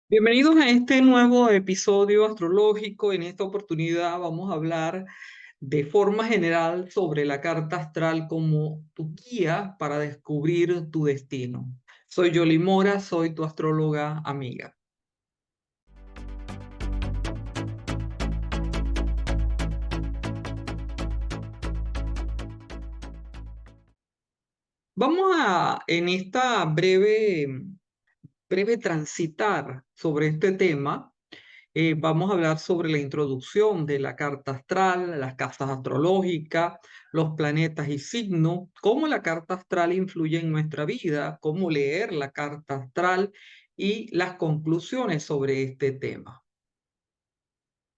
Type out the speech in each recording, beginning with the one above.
Bienvenidos a este nuevo episodio astrológico. En esta oportunidad vamos a hablar de forma general sobre la carta astral como tu guía para descubrir tu destino. Soy Yoli Mora, soy tu astróloga amiga. Vamos a, en esta breve transitar sobre este tema. Vamos a hablar sobre la introducción de la carta astral, las casas astrológicas, los planetas y signos, cómo la carta astral influye en nuestra vida, cómo leer la carta astral y las conclusiones sobre este tema.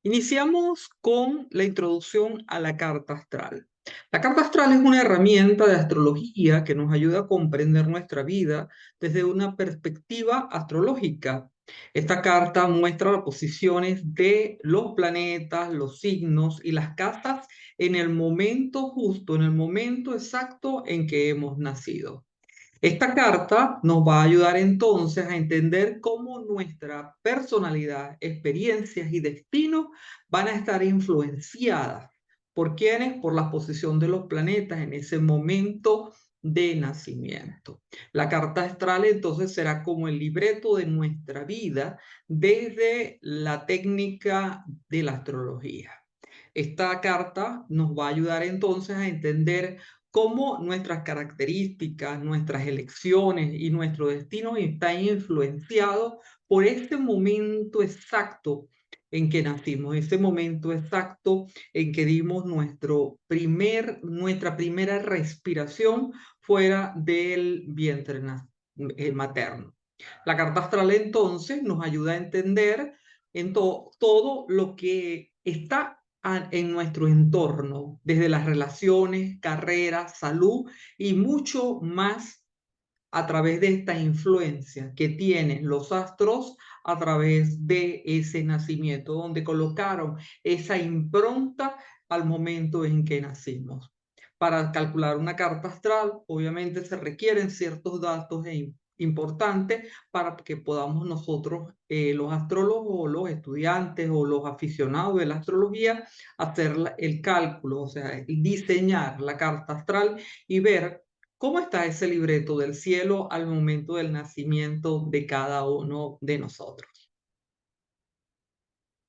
Iniciamos con la introducción a la carta astral. La carta astral es una herramienta de astrología que nos ayuda a comprender nuestra vida desde una perspectiva astrológica. Esta carta muestra las posiciones de los planetas, los signos y las casas en el momento justo, en el momento exacto en que hemos nacido. Esta carta nos va a ayudar entonces a entender cómo nuestra personalidad, experiencias y destino van a estar influenciadas. ¿Por quiénes? Por la posición de los planetas en ese momento de nacimiento. La carta astral entonces será como el libreto de nuestra vida desde la técnica de la astrología. Esta carta nos va a ayudar entonces a entender cómo nuestras características, nuestras elecciones y nuestro destino están influenciados por ese momento exacto en que nacimos, ese momento exacto en que dimos nuestra primera respiración fuera del vientre materno. La carta astral entonces nos ayuda a entender todo lo que está en nuestro entorno, desde las relaciones, carreras, salud y mucho más a través de esta influencia que tienen los astros a través de ese nacimiento, donde colocaron esa impronta al momento en que nacimos. Para calcular una carta astral, obviamente se requieren ciertos datos importantes para que podamos nosotros, los astrólogos o los estudiantes o los aficionados de la astrología, hacer el cálculo, o sea, diseñar la carta astral y ver cómo está ese libreto del cielo al momento del nacimiento de cada uno de nosotros.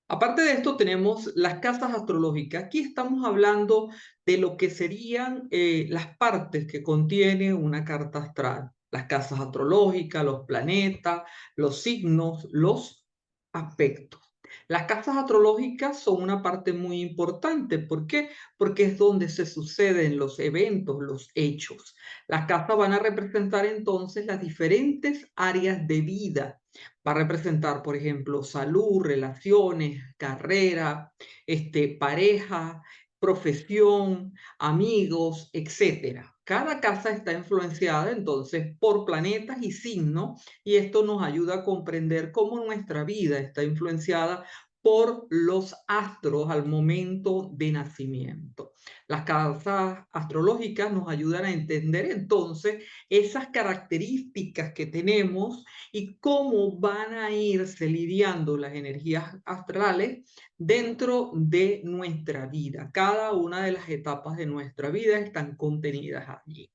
Aparte de esto, tenemos las casas astrológicas. Aquí estamos hablando de lo que serían las partes que contiene una carta astral. Las casas astrológicas, los planetas, los signos, los aspectos. Las casas astrológicas son una parte muy importante. ¿Por qué? Porque es donde se suceden los eventos, los hechos. Las casas van a representar entonces las diferentes áreas de vida. Va a representar, por ejemplo, salud, relaciones, carrera, pareja, profesión, amigos, etcétera. Cada casa está influenciada entonces por planetas y signos, y esto nos ayuda a comprender cómo nuestra vida está influenciada por los astros al momento de nacimiento. Las casas astrológicas nos ayudan a entender entonces esas características que tenemos y cómo van a irse lidiando las energías astrales dentro de nuestra vida. Cada una de las etapas de nuestra vida están contenidas allí.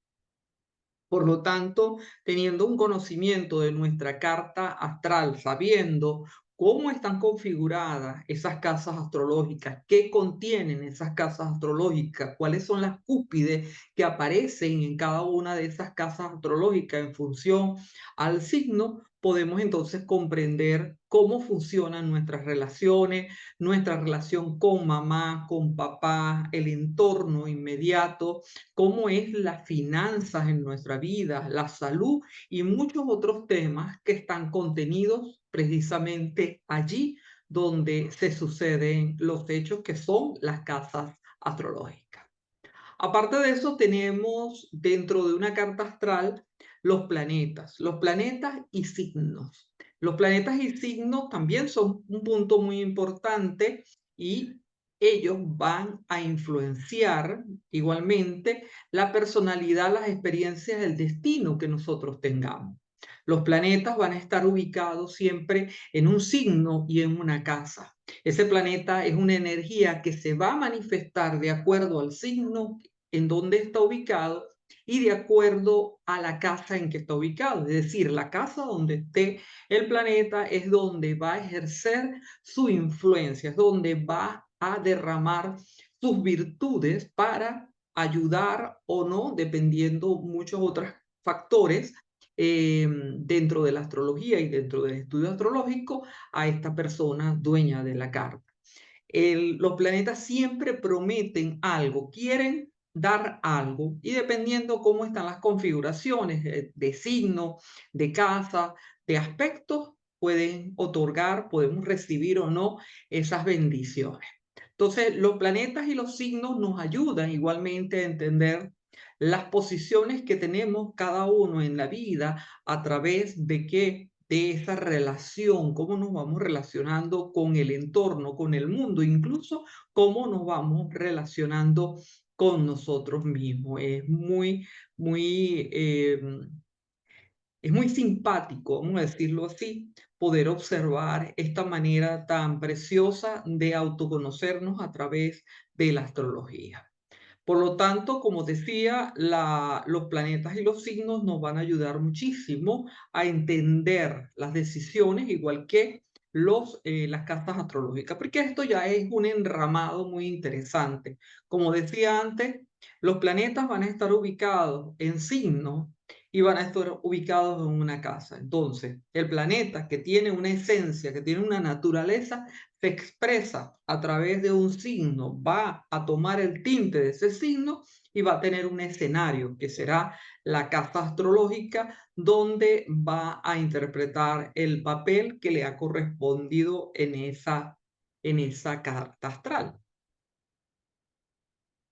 Por lo tanto, teniendo un conocimiento de nuestra carta astral, sabiendo cómo están configuradas esas casas astrológicas, qué contienen esas casas astrológicas, cuáles son las cúspides que aparecen en cada una de esas casas astrológicas en función al signo, podemos entonces comprender cómo funcionan nuestras relaciones, nuestra relación con mamá, con papá, el entorno inmediato, cómo es las finanzas en nuestra vida, la salud y muchos otros temas que están contenidos precisamente allí donde se suceden los hechos que son las casas astrológicas. Aparte de eso, tenemos dentro de una carta astral los planetas y signos. Los planetas y signos también son un punto muy importante y ellos van a influenciar igualmente la personalidad, las experiencias, el destino que nosotros tengamos. Los planetas van a estar ubicados siempre en un signo y en una casa. Ese planeta es una energía que se va a manifestar de acuerdo al signo en donde está ubicado y de acuerdo a la casa en que está ubicado. Es decir, la casa donde esté el planeta es donde va a ejercer su influencia, es donde va a derramar sus virtudes para ayudar o no, dependiendo muchos otros factores dentro de la astrología y dentro del estudio astrológico a esta persona dueña de la carta. Los planetas siempre prometen algo, quieren dar algo y dependiendo cómo están las configuraciones de signo, de casa, de aspectos, pueden otorgar, podemos recibir o no esas bendiciones. Entonces, los planetas y los signos nos ayudan igualmente a entender las posiciones que tenemos cada uno en la vida a través de qué, de esa relación, cómo nos vamos relacionando con el entorno, con el mundo, incluso cómo nos vamos relacionando con nosotros mismos. Muy, es muy simpático, vamos a decirlo así, poder observar esta manera tan preciosa de autoconocernos a través de la astrología. Por lo tanto, como decía, los planetas y los signos nos van a ayudar muchísimo a entender las decisiones, igual que las cartas astrológicas, porque esto ya es un enramado muy interesante. Como decía antes, los planetas van a estar ubicados en signos y van a estar ubicados en una casa. Entonces, el planeta que tiene una esencia, que tiene una naturaleza, se expresa a través de un signo, va a tomar el tinte de ese signo y va a tener un escenario que será la casa astrológica donde va a interpretar el papel que le ha correspondido en esa carta astral.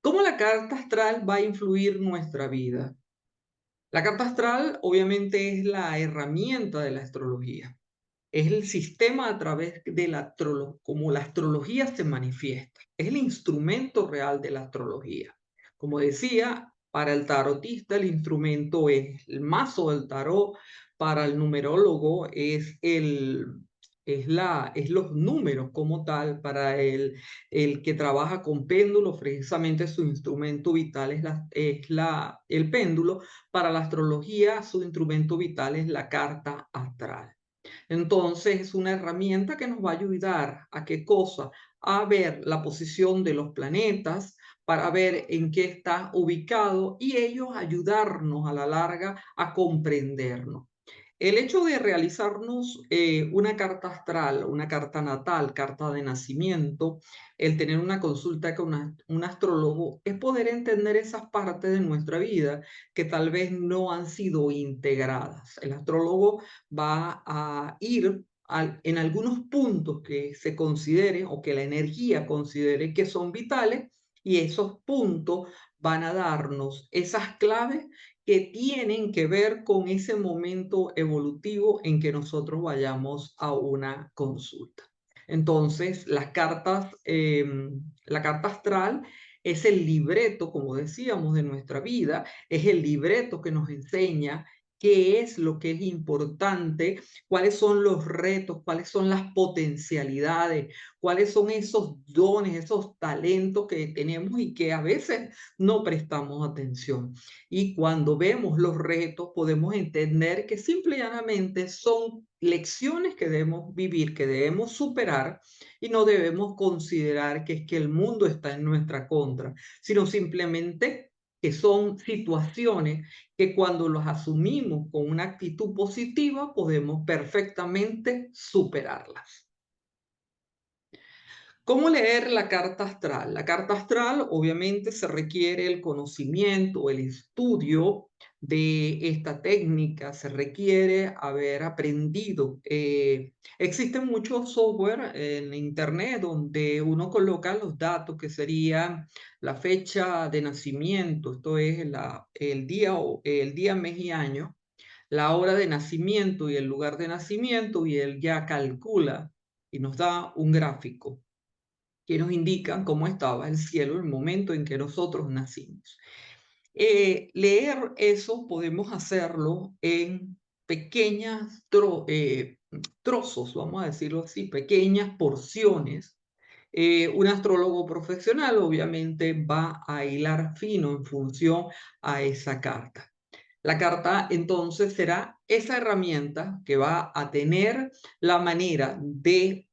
¿Cómo la carta astral va a influir nuestra vida? La carta astral obviamente es la herramienta de la astrología. Es el sistema a través de como la astrología se manifiesta. Es el instrumento real de la astrología. Como decía, para el tarotista el instrumento es el mazo del tarot, para el numerólogo es los números como tal, para el que trabaja con péndulos, precisamente su instrumento vital el péndulo, para la astrología su instrumento vital es la carta astral. Entonces, es una herramienta que nos va a ayudar a qué cosa, a ver la posición de los planetas, para ver en qué está ubicado y ellos ayudarnos a la larga a comprendernos. El hecho de realizarnos una carta astral, una carta natal, carta de nacimiento, el tener una consulta con un astrólogo, es poder entender esas partes de nuestra vida que tal vez no han sido integradas. El astrólogo va a ir en algunos puntos que se consideren o que la energía considere que son vitales y esos puntos van a darnos esas claves que tienen que ver con ese momento evolutivo en que nosotros vayamos a una consulta. Entonces, la carta astral es el libreto, como decíamos, de nuestra vida, es el libreto que nos enseña qué es lo que es importante, cuáles son los retos, cuáles son las potencialidades, cuáles son esos dones, esos talentos que tenemos y que a veces no prestamos atención. Y cuando vemos los retos, podemos entender que simple y llanamente son lecciones que debemos vivir, que debemos superar y no debemos considerar que es que el mundo está en nuestra contra, sino simplemente que son situaciones que cuando los asumimos con una actitud positiva podemos perfectamente superarlas. ¿Cómo leer la carta astral? La carta astral obviamente se requiere el conocimiento, el estudio de esta técnica, se requiere haber aprendido. Existen muchos software en internet donde uno coloca los datos que serían la fecha de nacimiento, esto es el día, mes y año, la hora de nacimiento y el lugar de nacimiento y él ya calcula y nos da un gráfico que nos indican cómo estaba el cielo en el momento en que nosotros nacimos. Leer eso podemos hacerlo en pequeñas trozos, vamos a decirlo así, pequeñas porciones. Un astrólogo profesional obviamente va a hilar fino en función a esa carta. La carta entonces será esa herramienta que va a tener la manera de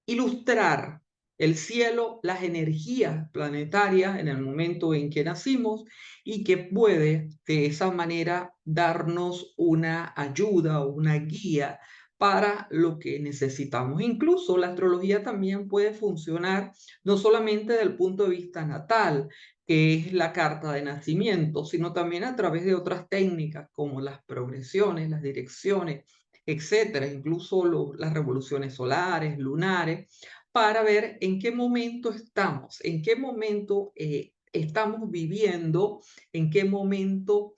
ilustrar el cielo, las energías planetarias en el momento en que nacimos y que puede de esa manera darnos una ayuda o una guía para lo que necesitamos. Incluso la astrología también puede funcionar no solamente desde el punto de vista natal, que es la carta de nacimiento, sino también a través de otras técnicas como las progresiones, las direcciones, etcétera, incluso las revoluciones solares, lunares, para ver en qué momento estamos, en qué momento estamos viviendo, en qué momento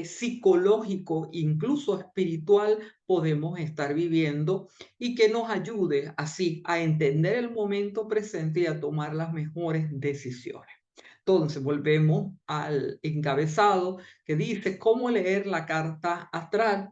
psicológico, incluso espiritual, podemos estar viviendo y que nos ayude así a entender el momento presente y a tomar las mejores decisiones. Entonces, volvemos al encabezado que dice cómo leer la carta astral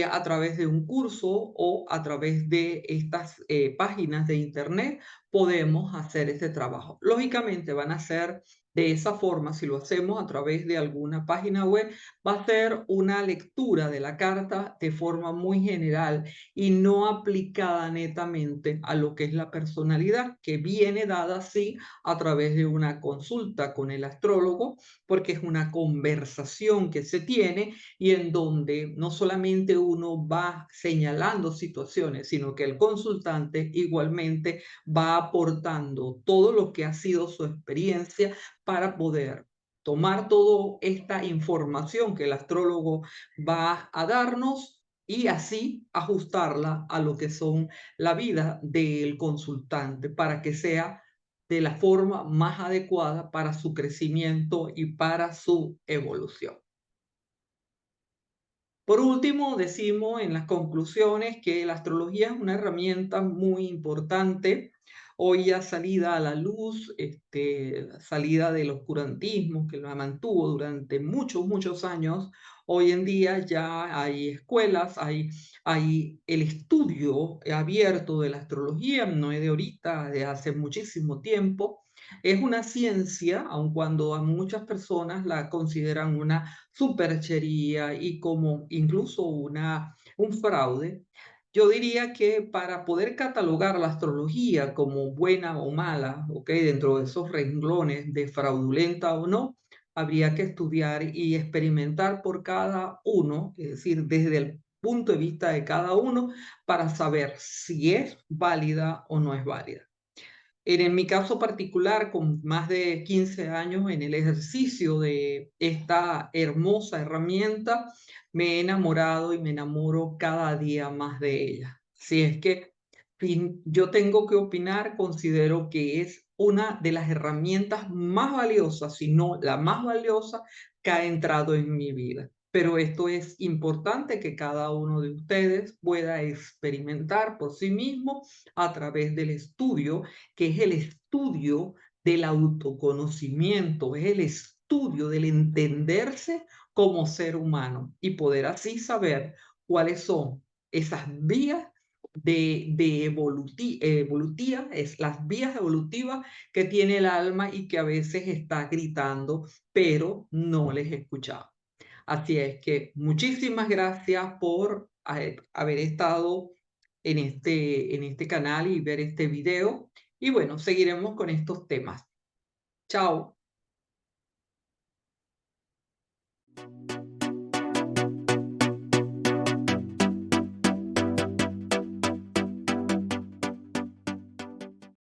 a través de un curso o a través de estas páginas de internet podemos hacer este trabajo. Lógicamente van a ser de esa forma, si lo hacemos a través de alguna página web, va a ser una lectura de la carta de forma muy general y no aplicada netamente a lo que es la personalidad, que viene dada así a través de una consulta con el astrólogo, porque es una conversación que se tiene y en donde no solamente uno va señalando situaciones, sino que el consultante igualmente va aportando todo lo que ha sido su experiencia para poder tomar toda esta información que el astrólogo va a darnos y así ajustarla a lo que son la vida del consultante para que sea de la forma más adecuada para su crecimiento y para su evolución. Por último, decimos en las conclusiones que la astrología es una herramienta muy importante, hoy ya salida a la luz, salida del oscurantismo que la mantuvo durante muchos, muchos años. Hoy en día ya hay escuelas, hay el estudio abierto de la astrología, no es de ahorita, de hace muchísimo tiempo. Es una ciencia, aun cuando a muchas personas la consideran una superchería y como incluso un fraude. Yo diría que para poder catalogar la astrología como buena o mala, ¿ok? Dentro de esos renglones de fraudulenta o no, habría que estudiar y experimentar por cada uno, es decir, desde el punto de vista de cada uno, para saber si es válida o no es válida. En mi caso particular, con más de 15 años en el ejercicio de esta hermosa herramienta, me he enamorado y me enamoro cada día más de ella. Si es que si yo tengo que opinar, considero que es una de las herramientas más valiosas, si no la más valiosa, que ha entrado en mi vida. Pero esto es importante que cada uno de ustedes pueda experimentar por sí mismo a través del estudio, que es el estudio del autoconocimiento, es el estudio del entenderse como ser humano y poder así saber cuáles son esas vías evolutivas, es las vías evolutivas que tiene el alma y que a veces está gritando, pero no les escuchamos. Así es que muchísimas gracias por haber estado en este canal y ver este video. Y bueno, seguiremos con estos temas. Chao.